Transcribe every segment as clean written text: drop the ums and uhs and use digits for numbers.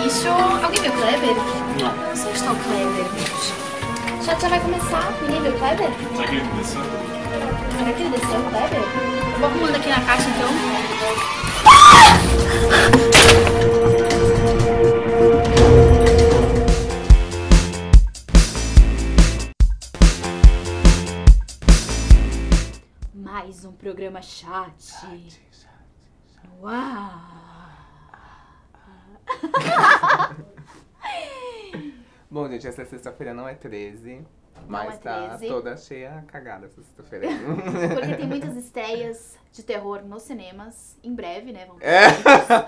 bicho. Alguém viu o Kleber? Não. Não sei onde está o Kleber, bicho. O chat já vai começar. Ninguém viu o Kleber? Será que ele desceu? Será que ele desceu o Kleber? Eu vou arrumando aqui na caixa então. Mais um programa chat. Uau! Bom, gente, essa sexta-feira não é 13, mas é tá 13. toda cheia cagada essa sexta-feira. Porque tem muitas estreias de terror nos cinemas. Em breve, né? Vão ter É.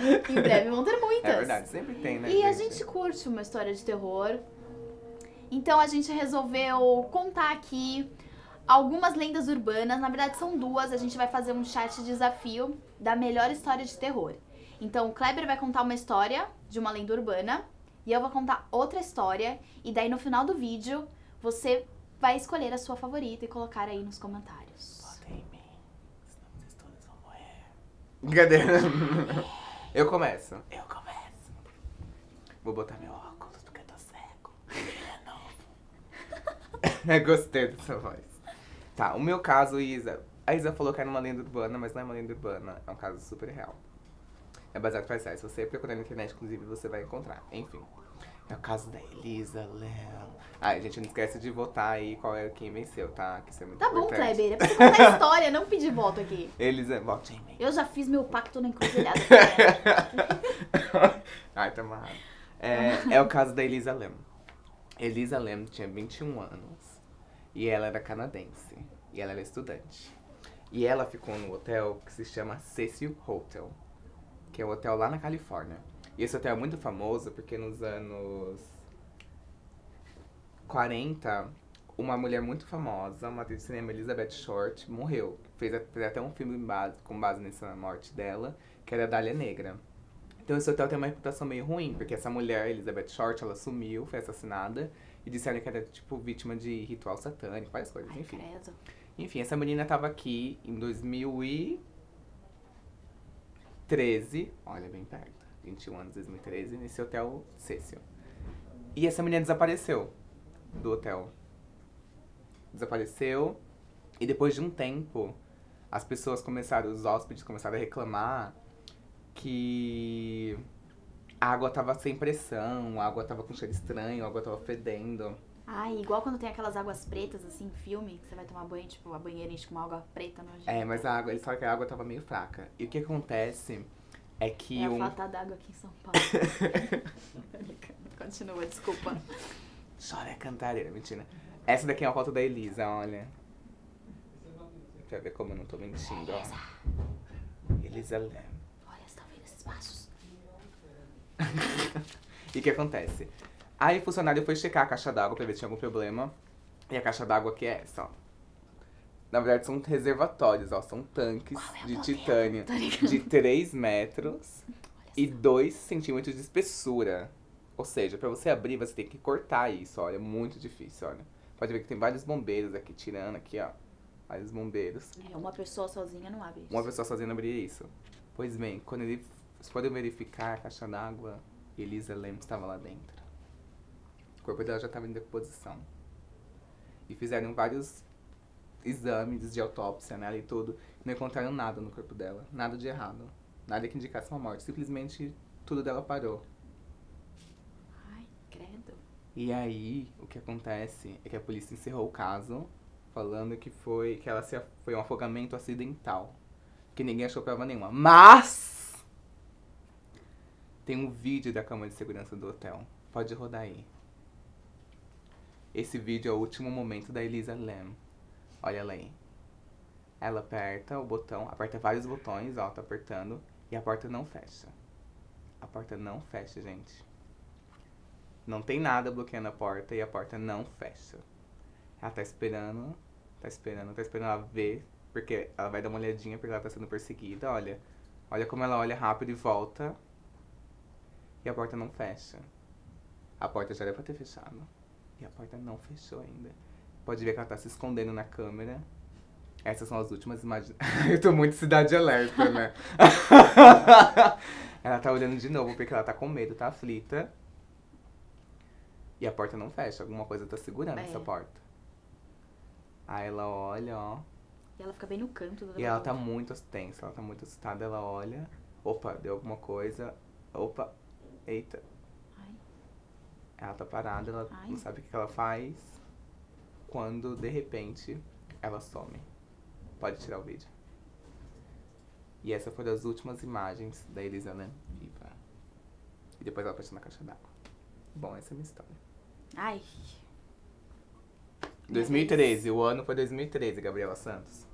muitas. Em breve vão ter muitas. É verdade, sempre tem, né, E a gente curte uma história de terror. Então a gente resolveu contar aqui algumas lendas urbanas. Na verdade são duas. A gente vai fazer um chat desafio da melhor história de terror. Então o Kleber vai contar uma história de uma lenda urbana. E eu vou contar outra história. E daí no final do vídeo você vai escolher a sua favorita e colocar aí nos comentários. Votem em mim, senão vocês todos vão morrer. Brincadeira. Eu começo. Vou botar meu óculos porque eu tô cego. De novo. Gostei dessa voz. Tá, o meu caso, Isa. A Isa falou que era uma lenda urbana, mas não é uma lenda urbana. É um caso super real. É baseado em fatos reais. Se você procurar na internet, inclusive, você vai encontrar. Enfim. É o caso da Elisa Lam. Ah, gente, não esquece de votar aí quem venceu, tá? Que isso é muito Tá bom, importante. Kleber. É pra você contar a história, não pedir voto aqui. Elisa, vote em mim. Eu já fiz meu pacto na encruzilhada. Ai, tá amarrado. É o caso da Elisa Lam. Elisa Lam tinha 21 anos. E ela era canadense. E ela era estudante. E ela ficou no hotel que se chama Cecil Hotel. Que é um hotel lá na Califórnia. E esse hotel é muito famoso porque nos anos 40, uma mulher muito famosa, uma atriz de cinema, Elizabeth Short, morreu. Fez até um filme com base nessa morte dela, que era a Dália Negra. Então esse hotel tem uma reputação meio ruim, porque essa mulher, Elizabeth Short, ela sumiu, foi assassinada, e disseram que era, tipo, vítima de ritual satânico, várias coisas, enfim. Credo. Enfim, essa menina tava aqui em 2013, olha, bem perto, 21 anos, 2013, nesse hotel Cecil. E essa menina desapareceu do hotel. Desapareceu, e depois de um tempo, as pessoas começaram, os hóspedes começaram a reclamar que a água tava sem pressão, a água tava com cheiro estranho, a água tava fedendo. Ai, igual quando tem aquelas águas pretas, assim, em filme, que você vai tomar banho, tipo, a banheira enche com uma água preta nojenta. É, mas a água, eles falam que a água tava meio fraca. E o que acontece é que É a falta d'água aqui em São Paulo. Continua, desculpa. Chora, cantareira, mentira. Essa daqui é a foto da Elisa, olha. Pra ver como eu não tô mentindo, ó. Elisa Lam. Olha, você tá vendo esses passos? E o que acontece? Aí o funcionário foi checar a caixa d'água pra ver se tinha algum problema. E a caixa d'água aqui é essa, ó. Na verdade são reservatórios, ó. São tanques de titânio de 3 metros e 2 centímetros de espessura. Ou seja, pra você abrir, você tem que cortar isso, olha. É muito difícil, olha. Pode ver que tem vários bombeiros aqui, tirando aqui, ó. Vários bombeiros. É, uma pessoa sozinha não abre isso. Uma pessoa sozinha não abriria isso. Pois bem, quando eles foram verificar a caixa d'água, Elisa Lam estava lá dentro. O corpo dela já estava em decomposição. E fizeram vários exames de autópsia nela e tudo. Não encontraram nada no corpo dela. Nada de errado. Nada que indicasse uma morte. Simplesmente tudo dela parou. Ai, credo. E aí, o que acontece é que a polícia encerrou o caso, falando que foi um afogamento acidental. Que ninguém achou prova nenhuma. Mas tem um vídeo da câmera de segurança do hotel. Pode rodar aí. Esse vídeo é o último momento da Elisa Lam. Olha ela aí. Ela aperta o botão, aperta vários botões, ó, tá apertando. E a porta não fecha. A porta não fecha, gente. Não tem nada bloqueando a porta e a porta não fecha. Ela tá esperando ela ver, porque ela vai dar uma olhadinha porque ela tá sendo perseguida, olha. Olha como ela olha rápido e volta. E a porta não fecha. A porta já era pra ter fechado. E a porta não fechou ainda. Pode ver que ela tá se escondendo na câmera. Essas são as últimas imagens. Eu tô muito Cidade Alerta, né? Ela tá olhando de novo porque ela tá com medo, tá aflita. E a porta não fecha, alguma coisa tá segurando essa porta. Aí ela olha, ó. E ela fica bem no canto do E ela tá muito tensa, ela tá muito assustada, ela olha. Opa, deu alguma coisa. Opa, eita. Ai. Ela tá parada, ela não sabe o que ela faz. Quando, de repente, ela some. Pode tirar o vídeo. E essa foi das últimas imagens da Elisa Lam viva. E depois ela passou na caixa d'água. Bom, essa é a minha história. Ai. 2013, o ano foi 2013, Gabriela Santos.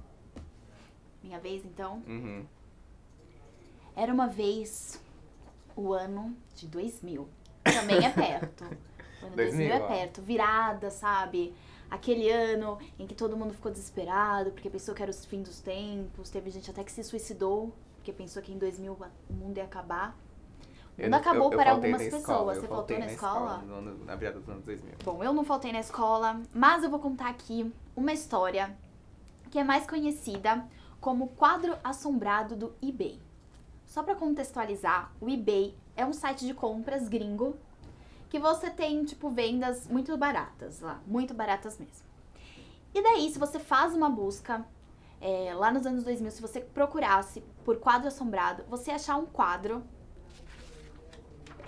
Minha vez, então? Uhum. Era uma vez o ano de 2000. Também é perto. O ano 2000 é perto. Virada, sabe? Aquele ano em que todo mundo ficou desesperado porque pensou que era o fim dos tempos. Teve gente até que se suicidou porque pensou que em 2000 o mundo ia acabar. O mundo acabou para algumas pessoas. Você faltou na escola? Na virada dos anos 2000. Bom, eu não faltei na escola, mas eu vou contar aqui uma história que é mais conhecida como quadro assombrado do eBay. Só para contextualizar, o eBay é um site de compras gringo que você tem, tipo, vendas muito baratas lá, muito baratas mesmo. E daí, se você faz uma busca, lá nos anos 2000, se você procurasse por quadro assombrado, você ia achar um quadro,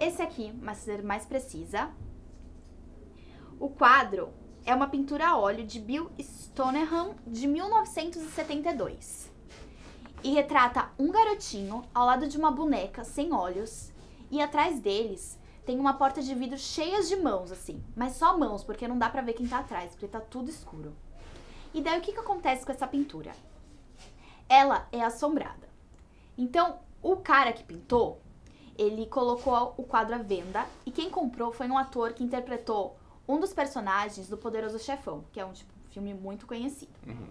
esse aqui, mas ser mais precisa. O quadro é uma pintura a óleo de Bill Stoneham de 1972. E retrata um garotinho ao lado de uma boneca sem olhos. E atrás deles tem uma porta de vidro cheia de mãos, assim. Mas só mãos, porque não dá pra ver quem tá atrás, porque tá tudo escuro. E daí o que acontece com essa pintura? Ela é assombrada. Então, o cara que pintou, ele colocou o quadro à venda. E quem comprou foi um ator que interpretou um dos personagens do Poderoso Chefão, que é um filme muito conhecido. Uhum.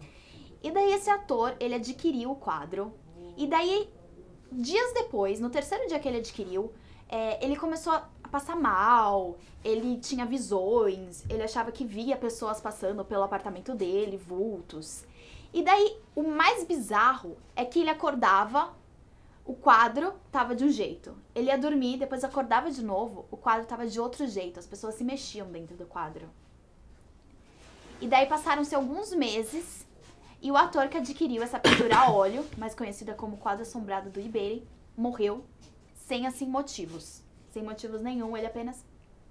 E daí esse ator, ele adquiriu o quadro. E daí, dias depois, no terceiro dia que ele adquiriu, ele começou a passar mal, ele tinha visões, ele achava que via pessoas passando pelo apartamento dele, vultos. E daí, o mais bizarro é que ele acordava, o quadro tava de um jeito. Ele ia dormir, depois acordava de novo, o quadro tava de outro jeito. As pessoas se mexiam dentro do quadro. E daí passaram-se alguns meses e o ator que adquiriu essa pintura a óleo, mais conhecida como quadro assombrado do eBay, morreu sem, assim, motivos. Sem motivos nenhum, ele apenas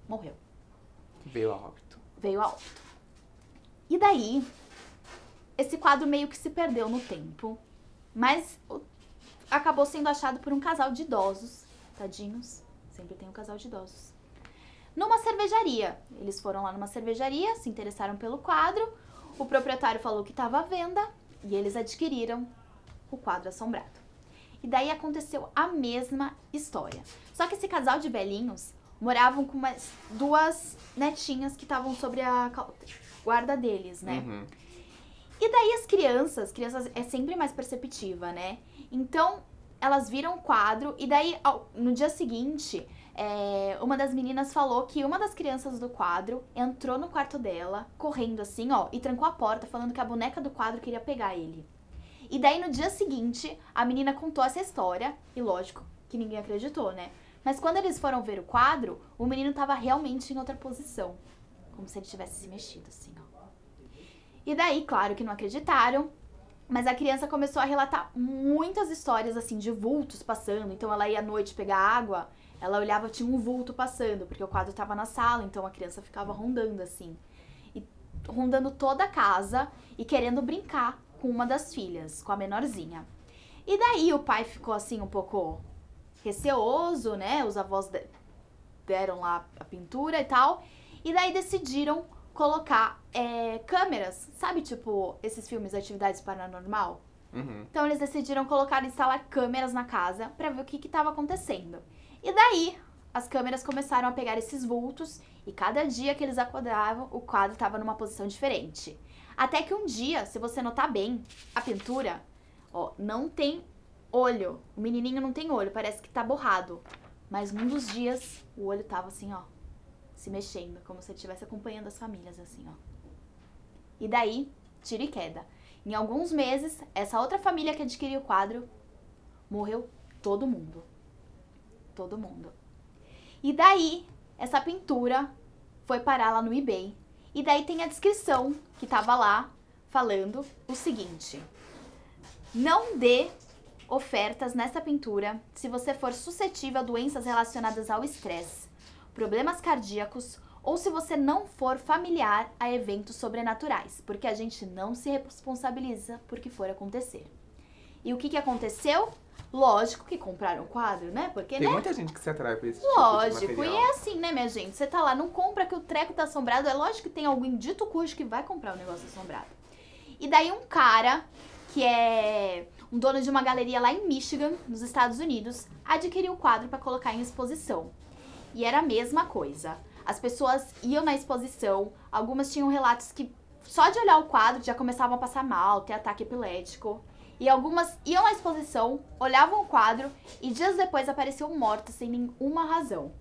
morreu. Veio a óbito. Veio a óbito. E daí, esse quadro meio que se perdeu no tempo, mas acabou sendo achado por um casal de idosos, tadinhos, sempre tem um casal de idosos, numa cervejaria. Eles foram lá numa cervejaria, se interessaram pelo quadro, o proprietário falou que estava à venda e eles adquiriram o quadro assombrado. E daí aconteceu a mesma história. Só que esse casal de velhinhos moravam com umas duas netinhas que estavam sobre a guarda deles, né? Uhum. E daí as crianças é sempre mais perceptiva, né? Então, elas viram o quadro e daí, no dia seguinte, uma das meninas falou que uma das crianças do quadro entrou no quarto dela, correndo assim, ó, e trancou a porta, falando que a boneca do quadro queria pegar ele. E daí, no dia seguinte, a menina contou essa história, e lógico que ninguém acreditou, né? Mas quando eles foram ver o quadro, o menino tava realmente em outra posição, como se ele tivesse se mexido, assim, ó. E daí, claro que não acreditaram, mas a criança começou a relatar muitas histórias, assim, de vultos passando. Então, ela ia à noite pegar água, ela olhava, tinha um vulto passando, porque o quadro tava na sala, então a criança ficava rondando, assim. E rondando toda a casa e querendo brincar com uma das filhas, com a menorzinha. E daí o pai ficou, assim, um pouco receoso, né? Os avós deram lá a pintura e tal. E daí decidiram colocar câmeras, sabe, tipo, esses filmes Atividades Paranormal? Uhum. Então eles decidiram instalar câmeras na casa pra ver o que tava acontecendo. E daí, as câmeras começaram a pegar esses vultos e cada dia que eles acordavam, o quadro tava numa posição diferente. Até que um dia, se você notar bem, a pintura, ó, não tem olho. O menininho não tem olho, parece que tá borrado. Mas num dos dias, o olho tava assim, ó, se mexendo, como se ele estivesse acompanhando as famílias, assim, ó. E daí, tiro e queda. Em alguns meses, essa outra família que adquiriu o quadro, morreu todo mundo. todo mundo. E daí, essa pintura foi parar lá no eBay. E daí tem a descrição que tava lá falando o seguinte: não dê ofertas nessa pintura se você for suscetível a doenças relacionadas ao estresse, problemas cardíacos ou se você não for familiar a eventos sobrenaturais, porque a gente não se responsabiliza por que for acontecer. E o que aconteceu? Lógico que compraram o quadro, né? Porque, Tem né? muita gente que se atrai por esse Lógico, tipo de e material. é assim, né, minha gente? Você tá lá, não compra que o treco tá assombrado. É lógico que tem alguém dito cujo que vai comprar o negócio assombrado. E daí um cara, que é um dono de uma galeria lá em Michigan, nos Estados Unidos, adquiriu o quadro para colocar em exposição. E era a mesma coisa. As pessoas iam na exposição, algumas tinham relatos que só de olhar o quadro já começavam a passar mal, ter ataque epilético. E algumas iam na exposição, olhavam o quadro e dias depois apareciam mortas sem nenhuma razão.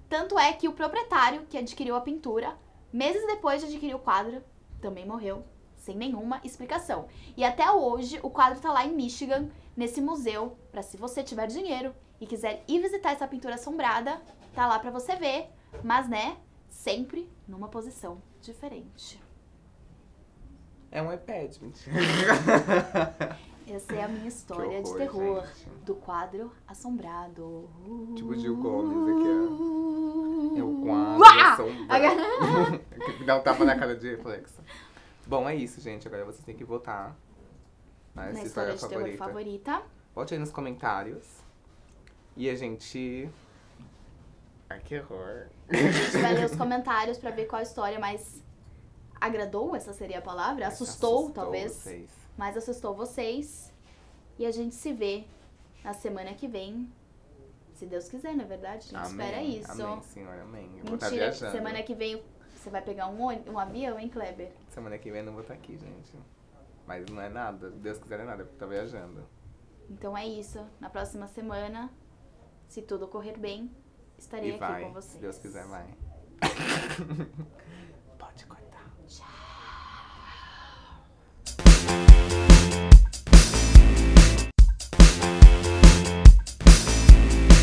Tanto é que o proprietário que adquiriu a pintura, meses depois de adquirir o quadro, também morreu sem nenhuma explicação. E até hoje o quadro tá lá em Michigan, nesse museu, para se você tiver dinheiro e quiser ir visitar essa pintura assombrada, tá lá para você ver, mas né, sempre numa posição diferente. É um iPad, mentira. Essa é a minha história Que horror, de terror gente. do quadro assombrado. Tipo Gil Gomes aqui, ó. É o quadro Uá! assombrado. Dá um tapa na cara de reflexo. Bom, é isso, gente. Agora vocês têm que votar Na nessa história história de terror favorita. Vote aí nos comentários. E a gente... Ai, que horror. A gente vai ler os comentários pra ver qual história mais agradou, essa seria a palavra. Assustou, talvez. Vocês. Mas assustou vocês. E a gente se vê na semana que vem. Se Deus quiser, na verdade. A gente espera isso. Amém, Senhor, amém. Eu vou estar Mentira, viajando. semana que vem você vai pegar um avião, hein, Kleber? Semana que vem eu não vou estar aqui, gente. Mas não é nada. Se Deus quiser, não é nada, porque eu tô viajando. Então é isso. Na próxima semana, se tudo correr bem, estarei E aqui vai, com vocês. se Deus quiser, vai.